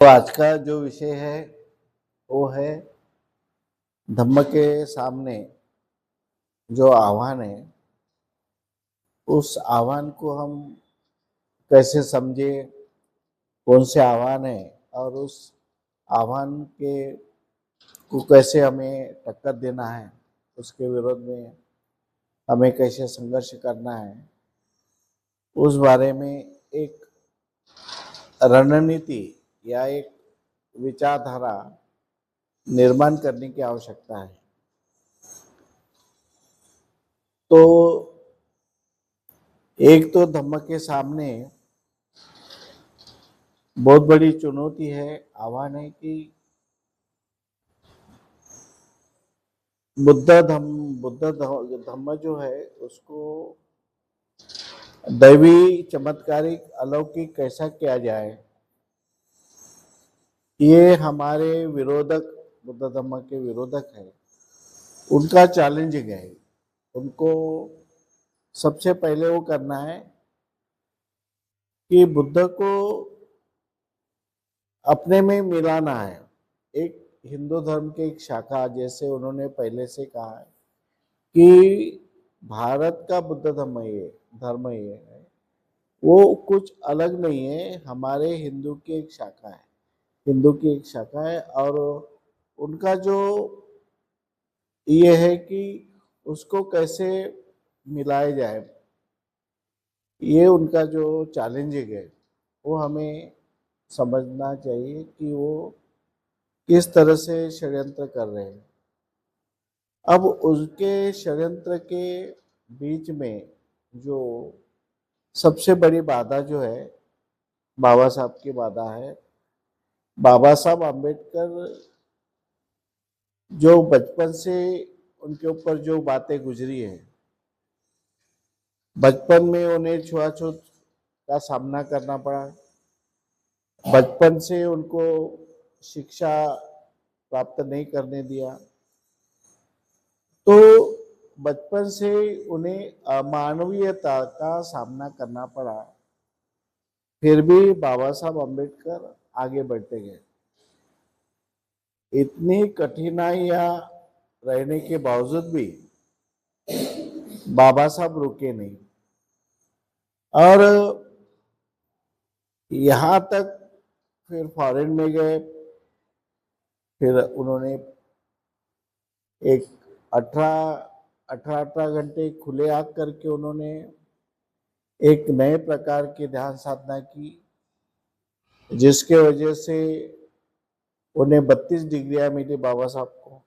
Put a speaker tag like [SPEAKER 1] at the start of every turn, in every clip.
[SPEAKER 1] तो आज का जो विषय है वो है धम्म के सामने जो आह्वान है उस आह्वान को हम कैसे समझे, कौन से आह्वान है और उस आह्वान के को कैसे हमें टक्कर देना है, उसके विरोध में हमें कैसे संघर्ष करना है, उस बारे में एक रणनीति या एक विचारधारा निर्माण करने की आवश्यकता है। तो एक तो धम्म के सामने बहुत बड़ी चुनौती है, आह्वान है कि बुद्ध धम्म जो है उसको दैवी चमत्कारिक अलौकिक कैसा किया जाए। ये हमारे विरोधक, बुद्ध धम्म के विरोधक है, उनका चैलेंजिंग है। उनको सबसे पहले वो करना है कि बुद्ध को अपने में मिलाना है। एक हिंदू धर्म की एक शाखा, जैसे उन्होंने पहले से कहा है कि भारत का बुद्ध धर्म ये है, वो कुछ अलग नहीं है, हमारे हिंदू की एक शाखा है, हिंदू की एक शाखा है। और उनका जो ये है कि उसको कैसे मिलाया जाए, ये उनका जो चैलेंजिंग है, वो हमें समझना चाहिए कि वो किस तरह से षड्यंत्र कर रहे हैं। अब उसके षड्यंत्र के बीच में जो सबसे बड़ी बाधा जो है बाबा साहब की बाधा है। बाबा साहब अम्बेडकर जो बचपन से उनके ऊपर जो बातें गुजरी है, बचपन में उन्हें छुआछूत का सामना करना पड़ा, बचपन से उनको शिक्षा प्राप्त नहीं करने दिया, तो बचपन से उन्हें अमानवीयता का सामना करना पड़ा। फिर भी बाबा साहब अम्बेडकर आगे बढ़ते गए। इतनी कठिनाइयां रहने के बावजूद भी बाबा साहब रुके नहीं और यहाँ तक फिर फॉरेन में गए। फिर उन्होंने एक 18 घंटे खुले आग करके उन्होंने एक नए प्रकार की ध्यान साधना की, जिसके वजह से उन्हें 32 डिग्रियां मिली बाबा साहब को।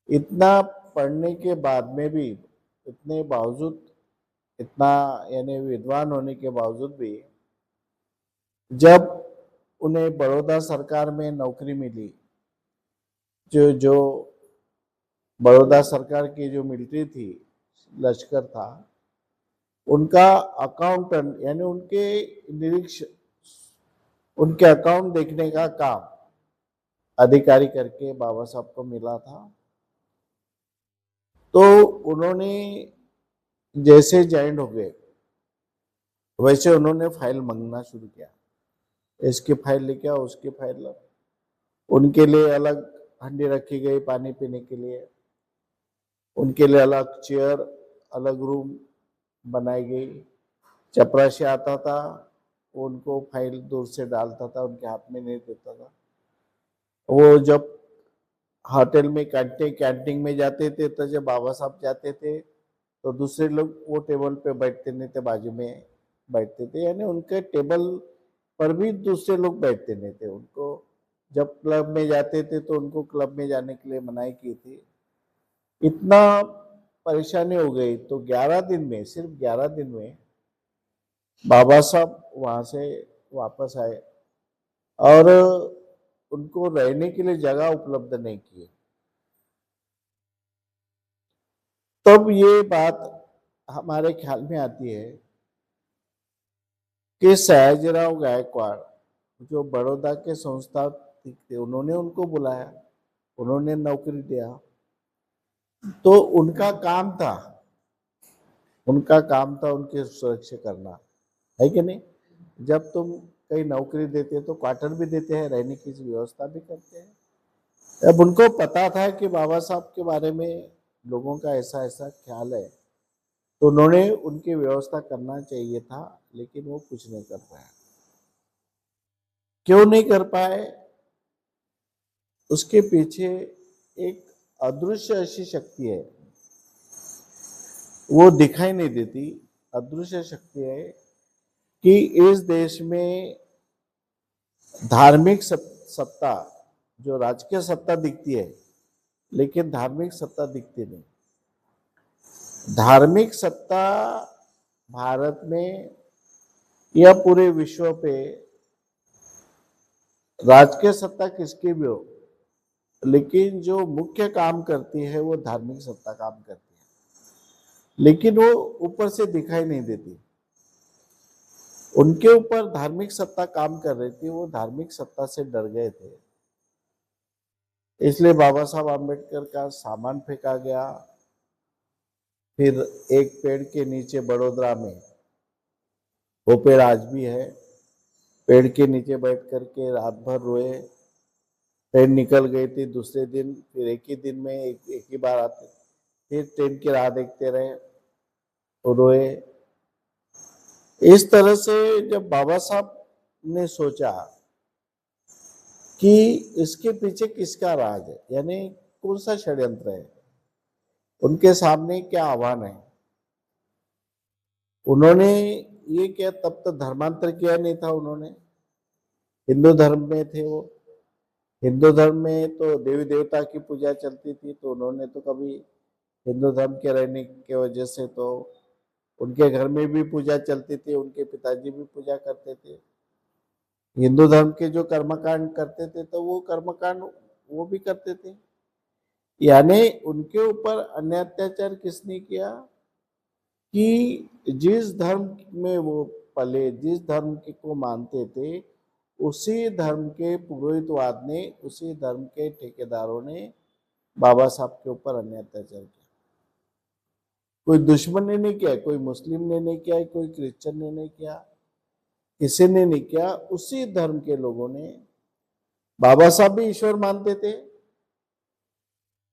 [SPEAKER 1] इतना पढ़ने के बाद में भी, इतने बावजूद, इतना यानी विद्वान होने के बावजूद भी, जब उन्हें बड़ौदा सरकार में नौकरी मिली, जो बड़ौदा सरकार की जो मिलिट्री थी, लश्कर था, उनका अकाउंटेंट यानी उनके निरीक्षक, उनके अकाउंट देखने का काम अधिकारी करके बाबा साहब को मिला था। तो उन्होंने जैसे ज्वाइन हो गए, वैसे उन्होंने फाइल मांगना शुरू किया, इसकी फाइल लेके आओ, उसकी फाइल लो। उनके लिए अलग हंडी रखी गई पानी पीने के लिए, उनके लिए अलग चेयर, अलग रूम बनाई गई। चपरासी आता था, उनको फाइल दूर से डालता था, उनके हाथ में नहीं देता था। वो जब होटल में कैंटीन में जाते थे, तो जब बाबा साहब जाते थे तो दूसरे लोग वो टेबल पे बैठते नहीं थे, बाजू में बैठते थे, यानी उनके टेबल पर भी दूसरे लोग बैठते नहीं थे। उनको जब क्लब में जाते थे तो उनको क्लब में जाने के लिए मनाही की थी। इतना परेशानी हो गई, तो 11 दिन में, सिर्फ 11 दिन में बाबा साहब वहां से वापस आए और उनको रहने के लिए जगह उपलब्ध नहीं की। तब ये बात हमारे ख्याल में आती है कि सयाजीराव गायकवाड़ जो बड़ौदा के संस्थापक थे, उन्होंने उनको बुलाया, उन्होंने नौकरी दिया। तो उनका काम था उनकी सुरक्षा करना, है कि नहीं। जब तुम कहीं नौकरी देते हैं तो क्वार्टर भी देते हैं, रहने की व्यवस्था भी करते हैं। अब उनको पता था कि बाबा साहब के बारे में लोगों का ऐसा ऐसा ख्याल है, तो उन्होंने उनकी व्यवस्था करना चाहिए था, लेकिन वो कुछ नहीं कर पाया। क्यों नहीं कर पाए? उसके पीछे एक अदृश्य ऐसी शक्ति है, वो दिखाई नहीं देती। अदृश्य शक्ति है कि इस देश में धार्मिक सत्ता, जो राजकीय सत्ता दिखती है, लेकिन धार्मिक सत्ता दिखती नहीं। धार्मिक सत्ता भारत में या पूरे विश्व पे राजकीय सत्ता किसकी भी हो, लेकिन जो मुख्य काम करती है वो धार्मिक सत्ता काम करती है, लेकिन वो ऊपर से दिखाई नहीं देती। उनके ऊपर धार्मिक सत्ता काम कर रही थी, वो धार्मिक सत्ता से डर गए थे, इसलिए बाबा साहब आम्बेडकर का सामान फेंका गया। फिर एक पेड़ के नीचे बड़ोदरा में, वो पेड़ आज भी है, पेड़ के नीचे बैठ करके रात भर रोए। ट्रेन निकल गई थी दूसरे दिन, फिर एक ही दिन में एक ही बार आते, फिर ट्रेन की राह देखते रहे और रोए। इस तरह से जब बाबा साहब ने सोचा कि इसके पीछे किसका राज है, यानी कौन सा षड्यंत्र है, उनके सामने क्या आह्वान है, उन्होंने ये किया। तब तक धर्मांतर किया नहीं था उन्होंने, हिंदू धर्म में थे वो। हिंदू धर्म में तो देवी देवता की पूजा चलती थी, तो उन्होंने तो कभी हिंदू धर्म के रहने की वजह से तो उनके घर में भी पूजा चलती थी, उनके पिताजी भी पूजा करते थे। हिंदू धर्म के जो कर्मकांड करते थे तो वो कर्मकांड वो भी करते थे। यानी उनके ऊपर अन्य अत्याचार किसने किया कि जिस धर्म में वो पले, जिस धर्म को मानते थे, उसी धर्म के पुरोहितवाद ने, उसी धर्म के ठेकेदारों ने बाबा साहब के ऊपर अन्य अत्याचार किया। कोई दुश्मन ने नहीं किया, कोई मुस्लिम ने नहीं किया, कोई क्रिश्चियन ने नहीं किया, किसी ने नहीं किया, उसी धर्म के लोगों ने। बाबा साहब भी ईश्वर मानते थे,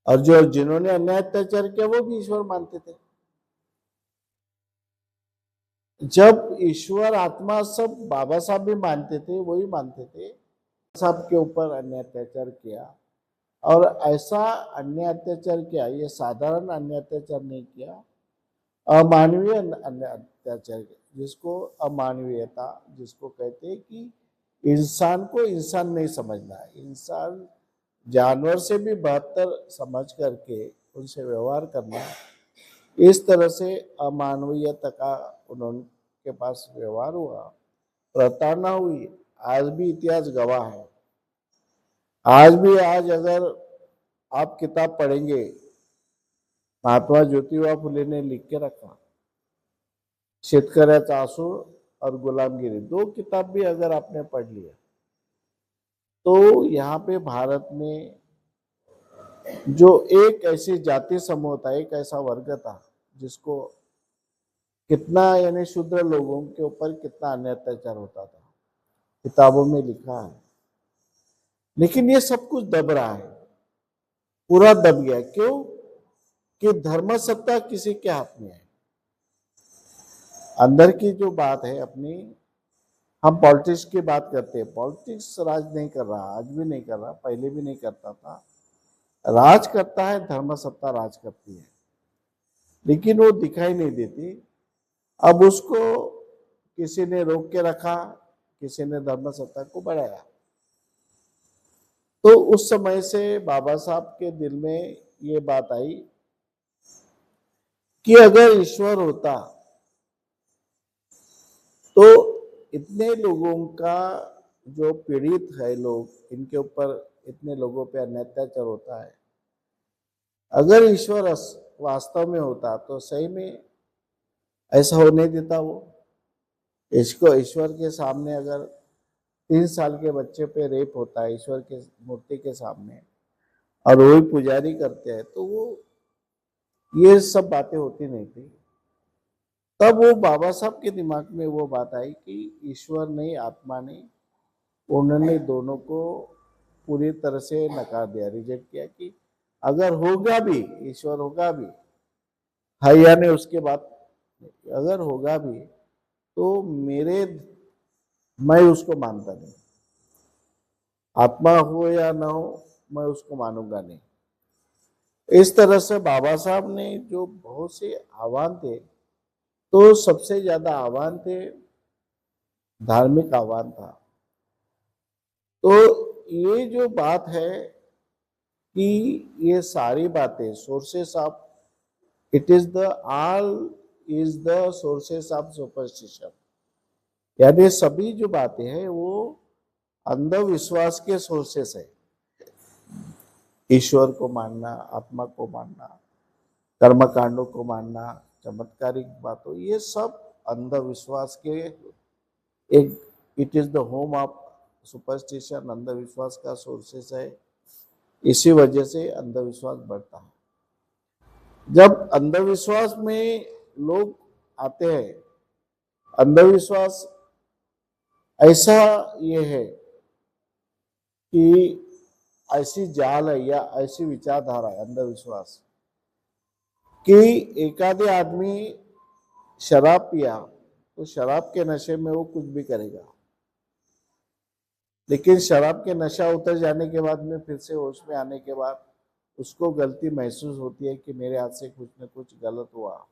[SPEAKER 1] और जो जिन्होंने अन्याय अत्याचार किया वो भी ईश्वर मानते थे। जब ईश्वर आत्मा सब बाबा साहब भी मानते थे, वही मानते थे, साहब के ऊपर अन्याय अत्याचार किया। और ऐसा अन्याय अत्याचार किया, ये साधारण अन्याय अत्याचार नहीं किया, अमानवीय अन्याय अत्याचार किया, जिसको अमानवीयता जिसको कहते हैं कि इंसान को इंसान नहीं समझना है, इंसान जानवर से भी बेहतर समझ करके उनसे व्यवहार करना, इस तरह से अमानवीयता का उनके पास व्यवहार हुआ, प्रताड़ना हुई। आज भी इतिहास गवाह है। आज अगर आप किताब पढ़ेंगे, महात्मा ज्योतिबा फुले ने लिख के रखा, शेतकऱ्याचा आसूड और गुलामगिरी, दो किताब भी अगर आपने पढ़ लिया, तो यहाँ पे भारत में जो एक ऐसी जाति समूह था, एक ऐसा वर्ग था, जिसको कितना, यानी शूद्र लोगों के ऊपर कितना अन्याय अत्याचार होता था, किताबों में लिखा है। लेकिन ये सब कुछ दब रहा है, पूरा दब गया। क्यों? कि धर्म सत्ता किसी के हाथ में है। अंदर की जो बात है अपनी, हम पॉलिटिक्स की बात करते हैं, पॉलिटिक्स राज नहीं कर रहा, आज भी नहीं कर रहा, पहले भी नहीं करता था। राज करता है धर्म सत्ता, राज करती है, लेकिन वो दिखाई नहीं देती। अब उसको किसी ने रोक के रखा, किसी ने धर्म सत्ता को बढ़ाया। तो उस समय से बाबा साहब के दिल में ये बात आई कि अगर ईश्वर होता तो इतने लोगों का जो पीड़ित है लोग, इनके ऊपर इतने लोगों पे अत्याचार होता है, अगर ईश्वर वास्तव में होता तो सही में ऐसा होने देता वो। इसको ईश्वर के सामने अगर 3 साल के बच्चे पे रेप होता है ईश्वर के मूर्ति के सामने, और वही पुजारी करते हैं, तो वो ये सब बातें होती नहीं थी। तब वो बाबा साहब के दिमाग में वो बात आई कि ईश्वर ने, आत्मा ने, उन्होंने दोनों को पूरी तरह से नकार दिया, रिजेक्ट किया कि अगर होगा भी, ईश्वर होगा भी, हैया ने उसके बाद अगर होगा भी तो मैं उसको मानता नहीं, आत्मा हो या ना हो मैं उसको मानूंगा नहीं। इस तरह से बाबा साहब ने जो बहुत से आह्वान थे, तो सबसे ज्यादा आह्वान थे, धार्मिक आह्वान था। तो ये जो बात है कि ये सारी बातें sources of, it is the all is the sources of superstition, यानी सभी जो बातें हैं वो अंधविश्वास के सोर्सेस है। ईश्वर को मानना, आत्मा को मानना, कर्मकांडों को मानना, चमत्कारिक बातों, ये सब अंधविश्वास के एक, it is the home of superstition, अंधविश्वास का सोर्सेस है। इसी वजह से अंधविश्वास बढ़ता है। जब अंधविश्वास में लोग आते हैं, अंधविश्वास ऐसा ये है कि ऐसी जाल है या ऐसी विचारधारा है अंधविश्वास कि एक आधे आदमी शराब पिया तो शराब के नशे में वो कुछ भी करेगा, लेकिन शराब के नशा उतर जाने के बाद में फिर से होश में आने के बाद उसको गलती महसूस होती है कि मेरे हाथ से कुछ न कुछ गलत हुआ।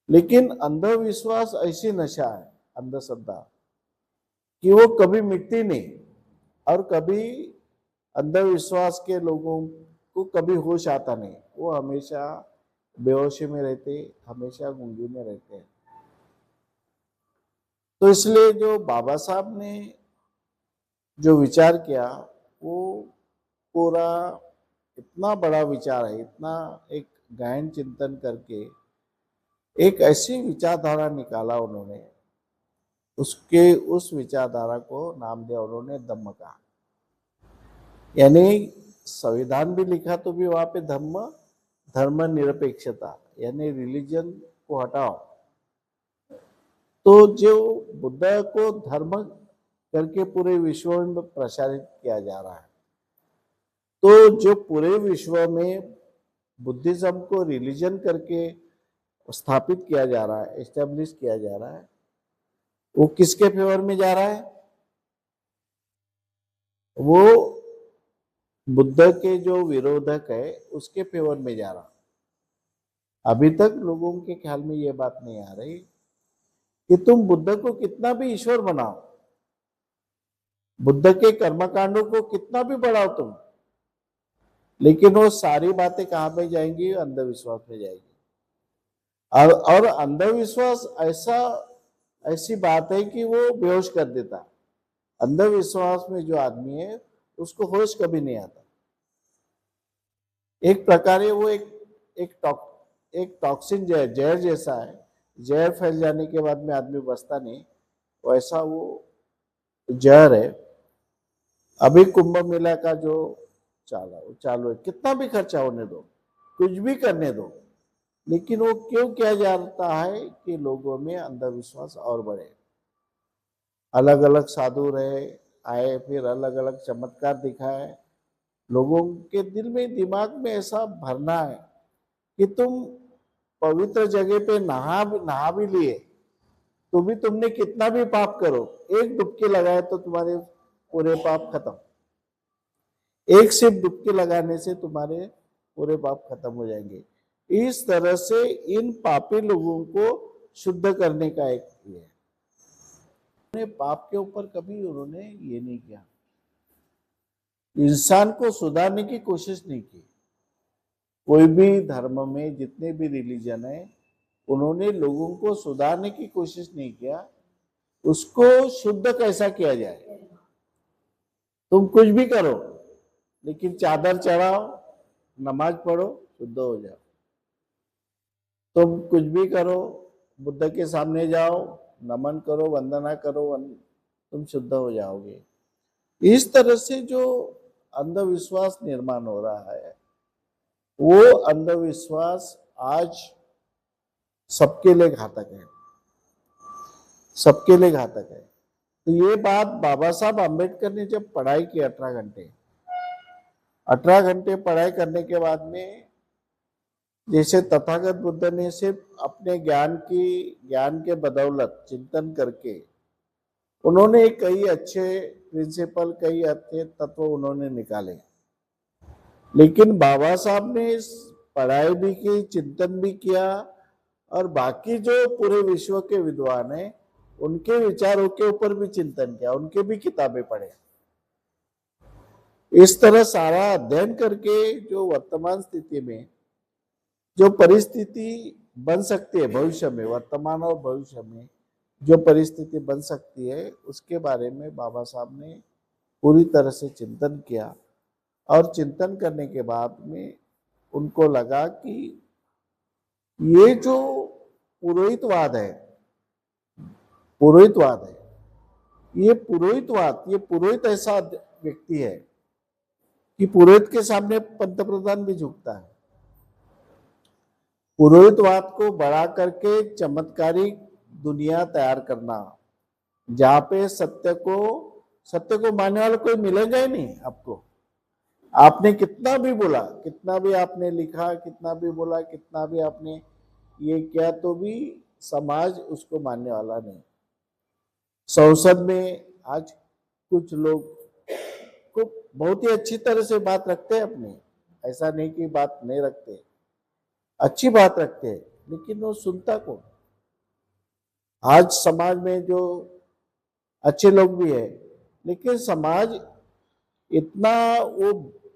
[SPEAKER 1] लेकिन अंधविश्वास ऐसी नशा है, अंधश्रद्धा, कि वो कभी मिटती नहीं, और कभी अंधविश्वास के लोगों को कभी होश आता नहीं, वो हमेशा बेहोशी में रहते, हमेशा गूंगी में रहते हैं। तो इसलिए जो बाबा साहब ने जो विचार किया वो पूरा इतना बड़ा विचार है, इतना एक गहन चिंतन करके एक ऐसी विचारधारा निकाला उन्होंने, उसके उस विचारधारा को नाम दिया उन्होंने धम्म का। यानी संविधान भी लिखा तो भी वहां पे धर्म निरपेक्षता, यानी रिलीजन को हटाओ। तो जो बुद्ध को धर्म करके पूरे विश्व में प्रसारित किया जा रहा है, तो जो पूरे विश्व में बुद्धिज्म को रिलीजन करके स्थापित किया जा रहा है, एस्टेब्लिश किया जा रहा है, वो किसके फेवर में जा रहा है? वो बुद्ध के जो विरोधक है उसके फेवर में जा रहा। अभी तक लोगों के ख्याल में ये बात नहीं आ रही कि तुम बुद्ध को कितना भी ईश्वर बनाओ, बुद्ध के कर्मकांडों को कितना भी बढ़ाओ तुम, लेकिन वो सारी बातें कहां पे जाएंगी? अंधविश्वास में जाएगी। और अंधविश्वास ऐसी बात है कि वो बेहोश कर देता। अंधविश्वास में जो आदमी है उसको होश कभी नहीं आता। एक प्रकार वो एक टॉक्सिन जहर जैसा है, जहर फैल जाने के बाद में आदमी बचता नहीं, वैसा वो जहर है। अभी कुंभ मेला का जो चालू है, कितना भी खर्चा होने दो, कुछ भी करने दो, लेकिन वो क्यों किया जाता है कि लोगों में अंधविश्वास और बढ़े। अलग अलग साधु रहे आए, फिर अलग अलग चमत्कार दिखाए, लोगों के दिल में, दिमाग में ऐसा भरना है कि तुम पवित्र जगह पे नहा भी लिए तो भी तुमने कितना भी पाप करो, एक डुबकी लगाए तो तुम्हारे पूरे पाप खत्म। एक सिर्फ डुबकी लगाने से तुम्हारे पूरे पाप खत्म हो जाएंगे। इस तरह से इन पापी लोगों को शुद्ध करने का एक ये पाप के ऊपर कभी उन्होंने ये नहीं किया, इंसान को सुधारने की कोशिश नहीं की। कोई भी धर्म में जितने भी रिलीजन है, उन्होंने लोगों को सुधारने की कोशिश नहीं किया, उसको शुद्ध कैसा किया जाए। तुम कुछ भी करो, लेकिन चादर चढ़ाओ, नमाज पढ़ो, शुद्ध हो जाओ। तुम कुछ भी करो, बुद्ध के सामने जाओ, नमन करो, वंदना करो, तुम शुद्ध हो जाओगे। इस तरह से जो अंधविश्वास निर्माण हो रहा है, वो अंधविश्वास आज सबके लिए घातक है, सबके लिए घातक है। तो ये बात बाबा साहब आम्बेडकर ने जब पढ़ाई की 18 घंटे पढ़ाई करने के बाद में, जैसे तथागत बुद्ध ने सिर्फ अपने ज्ञान के बदौलत चिंतन करके उन्होंने कई अच्छे प्रिंसिपल, कई अच्छे तत्व उन्होंने निकाले, लेकिन बाबा साहब ने पढ़ाई भी की, चिंतन भी किया, और बाकी जो पूरे विश्व के विद्वान हैं उनके विचारों के ऊपर भी चिंतन किया, उनके भी किताबें पढ़े। इस तरह सारा अध्ययन करके जो वर्तमान स्थिति में जो परिस्थिति बन सकती है भविष्य में, वर्तमान और भविष्य में जो परिस्थिति बन सकती है, उसके बारे में बाबा साहब ने पूरी तरह से चिंतन किया। और चिंतन करने के बाद में उनको लगा कि ये जो पुरोहितवाद है, ये पुरोहित ऐसा व्यक्ति है कि पुरोहित के सामने पंतप्रधान भी झुकता है। पुरोहितवाद को बढ़ा करके चमत्कारिक दुनिया तैयार करना, जहां पे सत्य को मानने वाला कोई मिलेगा ही नहीं आपको। आपने कितना भी बोला, कितना भी आपने लिखा, कितना भी बोला, कितना भी आपने ये किया, तो भी समाज उसको मानने वाला नहीं। संसद में आज कुछ लोग को बहुत ही अच्छी तरह से बात रखते हैं अपने, ऐसा नहीं कि बात नहीं रखते, अच्छी बात रखते हैं, लेकिन वो सुनता कौन? आज समाज में जो अच्छे लोग भी है, लेकिन समाज इतना वो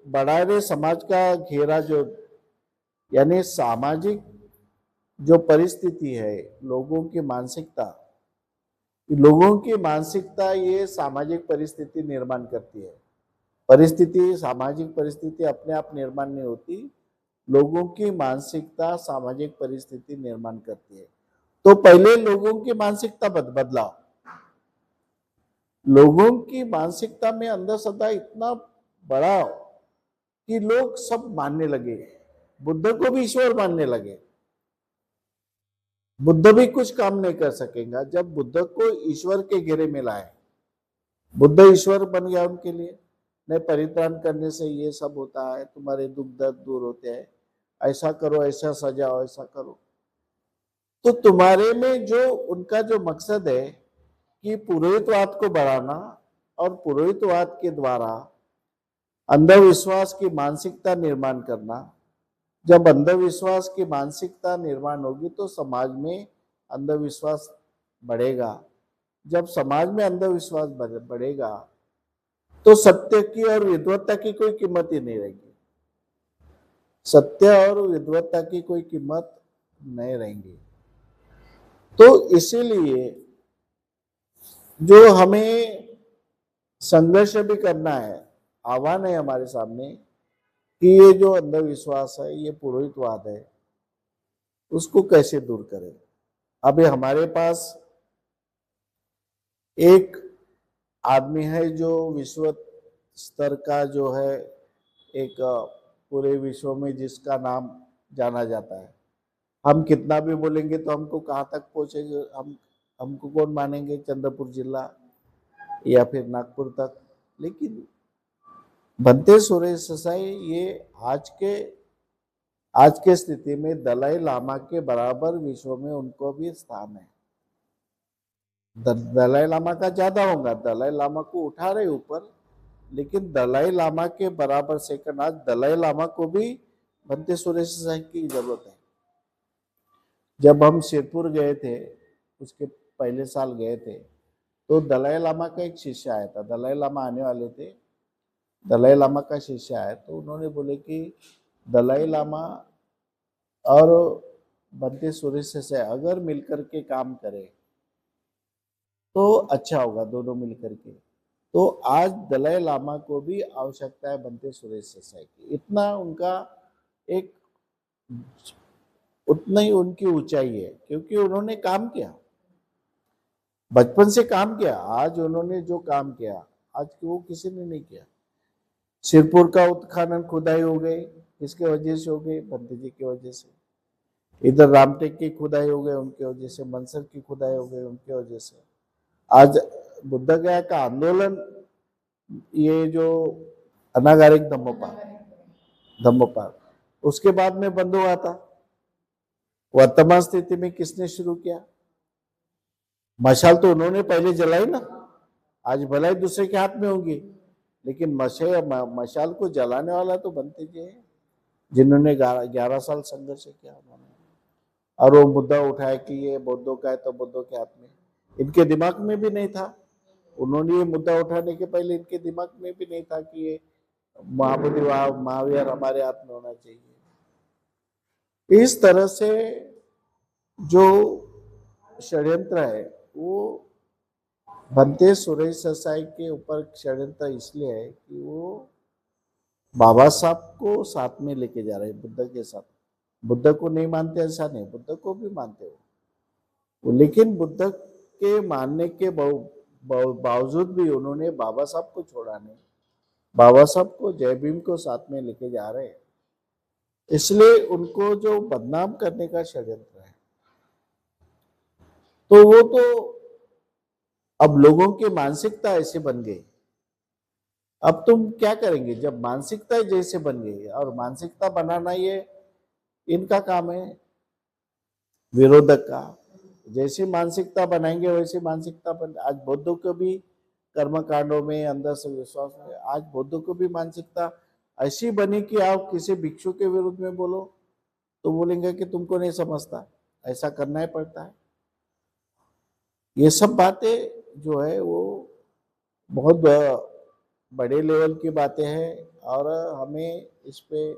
[SPEAKER 1] बढ़ा रहे, समाज का घेरा जो, यानी सामाजिक जो परिस्थिति है, लोगों की मानसिकता ये सामाजिक परिस्थिति निर्माण करती है। सामाजिक परिस्थिति अपने आप निर्माण नहीं होती, लोगों की मानसिकता सामाजिक परिस्थिति निर्माण करती है। तो पहले लोगों की मानसिकता बदलाव, लोगों की मानसिकता में अंधश्रद्धा इतना बड़ा कि लोग सब मानने लगे, बुद्ध को भी ईश्वर मानने लगे। बुद्ध भी कुछ काम नहीं कर सकेगा जब बुद्ध को ईश्वर के घेरे में लाए। बुद्ध ईश्वर बन गया उनके लिए, नहीं परित्राण करने से ये सब होता है, तुम्हारे दुख दर्द दूर होते हैं, ऐसा करो, ऐसा सजाओ, ऐसा करो। तो तुम्हारे में जो उनका जो मकसद है कि पुरोहितवाद को बढ़ाना और पुरोहितवाद के द्वारा अंधविश्वास की मानसिकता निर्माण करना, जब अंधविश्वास की मानसिकता निर्माण होगी तो समाज में अंधविश्वास बढ़ेगा। जब समाज में अंधविश्वास बढ़ेगा तो सत्य की और विद्वत्ता की कोई कीमत ही नहीं रहेगी, सत्य और विद्वत्ता की कोई कीमत नहीं रहेंगी। तो इसीलिए जो हमें संघर्ष भी करना है, आह्वान है हमारे सामने कि ये जो अंधविश्वास है, ये पुरोहितवाद है, उसको कैसे दूर करें। अभी हमारे पास एक आदमी है जो विश्व स्तर का जो है, एक पूरे विश्व में जिसका नाम जाना जाता है। हम कितना भी बोलेंगे तो हमको कहाँ तक पहुंचेंगे, हमको कौन मानेंगे, चंद्रपुर जिला या फिर नागपुर तक। लेकिन भंते सुरेश देसाई ये आज के स्थिति में दलाई लामा के बराबर विश्व में उनको भी स्थान है। दलाई लामा का ज्यादा होगा, दलाई लामा को उठा रहे ऊपर, लेकिन दलाई लामा के बराबर सेकंड आज दलाई लामा को भी भंते सुरेश देसाई की जरूरत है। जब हम शिरपुर गए थे, उसके पहले साल गए थे, तो दलाई लामा का एक शिष्य आया था, दलाई लामा आने वाले थे, दलाई लामा का शिष्य आया, तो उन्होंने बोले कि दलाई लामा और भंते सुरेश देसाई अगर मिलकर के काम करें तो अच्छा होगा, दोनों मिलकर के। तो आज दलाई लामा को भी आवश्यकता है भंते सुरेश देसाई की, इतना उनका एक उतना ही उनकी ऊंचाई है, क्योंकि उन्होंने काम किया, बचपन से काम किया। आज उन्होंने जो काम किया आज वो किसी ने नहीं किया। शिरपुर का उत्खनन खुदाई हो गई, किसके वजह से हो गई? भंते जी की वजह से। इधर रामटेक की खुदाई हो गई उनके वजह से, मनसर की खुदाई हो गई उनके वजह से। आज बुद्ध गया का आंदोलन, ये जो अनागारिक धम्मपाल उसके बाद में बंद हुआ था। वर्तमान स्थिति में किसने शुरू किया? मशाल तो उन्होंने पहले जलाई ना। आज भलाई दूसरे के हाथ में होंगी, लेकिन मशाल को जलाने वाला तो बनते जी है, जिन्होंने 11 साल संघर्ष किया उन्होंने। और वो मुद्दा उठाया कि ये बौद्धों का है तो बौद्धों के हाथ में, इनके दिमाग में भी नहीं था। उन्होंने ये मुद्दा उठाने के पहले इनके दिमाग में भी नहीं था कि ये महाबोधि महावीर हमारे हाथ में होना चाहिए। इस तरह से जो षड्यंत्र है वो भंते सुरेश देसाई के ऊपर षड्यंत्र इसलिए है कि वो बाबा साहब को साथ में लेके जा रहे हैं, बुद्ध के साथ। बुद्ध को नहीं मानते ऐसा नहीं, बुद्ध को भी मानते हो, लेकिन बुद्ध के मानने के बावजूद भी उन्होंने बाबा साहब को छोड़ा नहीं। बाबा साहब को, जय भीम को साथ में लेके जा रहे हैं, इसलिए उनको जो बदनाम करने का षड्यंत्र है, तो वो तो अब लोगों की मानसिकता ऐसे बन गई। अब तुम क्या करेंगे जब मानसिकता जैसे बन गई? और मानसिकता बनाना ये इनका काम है, विरोधक का। जैसी मानसिकता बनाएंगे वैसी मानसिकता बन। आज बौद्धों को भी कर्म कांडों में, अंदर से विश्वास में, आज बौद्धों को भी मानसिकता ऐसी बनी कि आप किसी भिक्षु के विरुद्ध में बोलो तो बोलेंगे कि तुमको नहीं समझता, ऐसा करना ही पड़ता है। ये सब बातें जो है वो बहुत बड़े लेवल की बातें हैं और हमें इस पे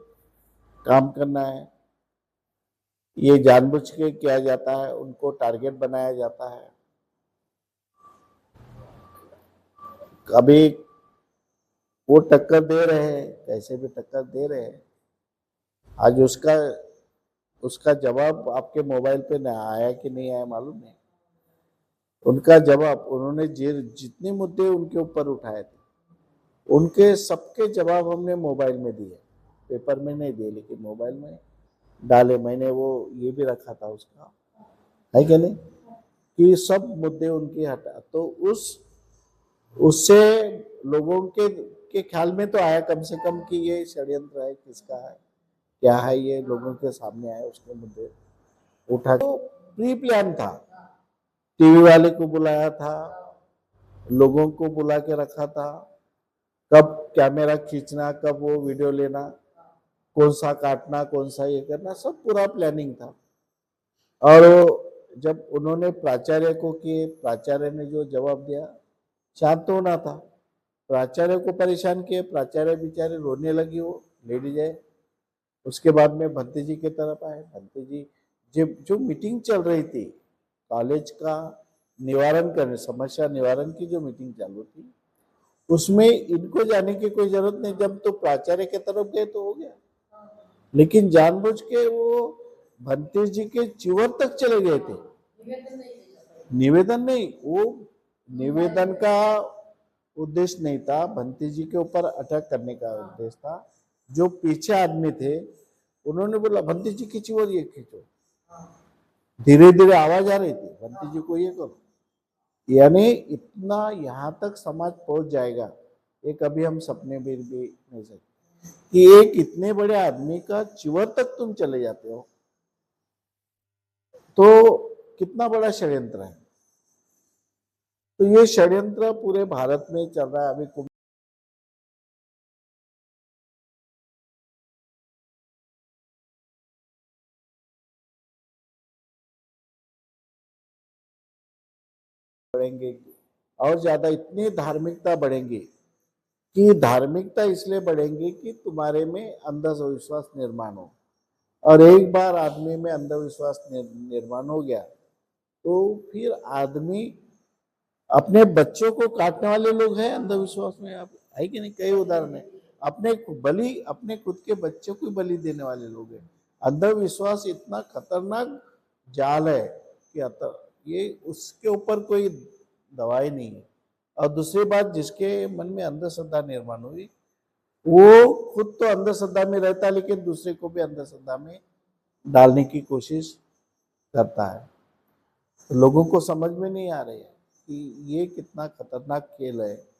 [SPEAKER 1] काम करना है। ये जानबूझ के किया जाता है, उनको टारगेट बनाया जाता है। कभी वो टक्कर दे रहे हैं, कैसे भी टक्कर दे रहे हैं। आज उसका जवाब आपके मोबाइल पे न आया कि नहीं आया मालूम नहीं। उनका जवाब, उन्होंने जितने मुद्दे उनके ऊपर उठाए थे उनके सबके जवाब हमने मोबाइल में दिए, पेपर में नहीं दिए, लेकिन मोबाइल में डाले। मैंने वो ये भी रखा था उसका, है क्या नहीं, कि सब मुद्दे उनके हटा। तो उससे लोगों के ख्याल में तो आया कम से कम कि ये षड्यंत्र है, किसका है, क्या है, ये लोगों के सामने आया। उसके मुद्दे उठा, तो प्री प्लान था। टीवी वाले को बुलाया था, लोगों को बुला के रखा था, कब कैमरा खींचना, कब वो वीडियो लेना, कौन सा काटना, कौन सा ये करना, सब पूरा प्लानिंग था। और जब उन्होंने प्राचार्य को किए, प्राचार्य ने जो जवाब दिया, शांत होना था। प्राचार्य को परेशान किए, प्राचार्य बेचारे रोने लगी, वो लेडीज है। उसके बाद में भंते जी की तरफ आए। भंते जी जो मीटिंग चल रही थी कॉलेज का निवारण करने, समस्या निवारण की जो मीटिंग चालू थी, उसमें इनको जाने की कोई जरूरत नहीं। जब तो प्राचार्य की तरफ गए तो हो गया, लेकिन जानबूझ के वो भंते जी के चिवर तक चले गए थे। निवेदन नहीं, वो निवेदन का उद्देश्य नहीं था, भंते जी के ऊपर अटैक करने का उद्देश्य था। जो पीछे आदमी थे उन्होंने बोला भंते जी की चिवर ये खींचो, धीरे धीरे आवाज आ रही थी भंते जी को ये करो। यानी इतना यहाँ तक समाज पहुंच जाएगा, ये कभी हम सपने भी नहीं सकते कि एक इतने बड़े आदमी का चिवर तक तुम चले जाते हो, तो कितना बड़ा षड्यंत्र है। तो ये षड्यंत्र पूरे भारत में चल रहा है। अभी बढ़ेंगे और ज्यादा, इतनी धार्मिकता बढ़ेंगी कि धार्मिकता इसलिए बढ़ेंगी कि तुम्हारे में अंधविश्वास निर्माण हो। और एक बार आदमी में अंधविश्वास निर्माण हो गया तो फिर आदमी, अपने बच्चों को काटने वाले लोग हैं अंधविश्वास में, आप है कि नहीं, कई उदाहरण है। अपने खुद के बच्चों को बलि देने वाले लोग हैं। अंधविश्वास इतना खतरनाक जाल है कि ये उसके ऊपर कोई दवाई नहीं है। और दूसरी बात, जिसके मन में अंधश्रद्धा निर्माण हुई वो खुद तो अंधश्रद्धा में रहता, लेकिन दूसरे को भी अंधश्रद्धा में डालने की कोशिश करता है। तो लोगों को समझ में नहीं आ रही है कि ये कितना खतरनाक खेल है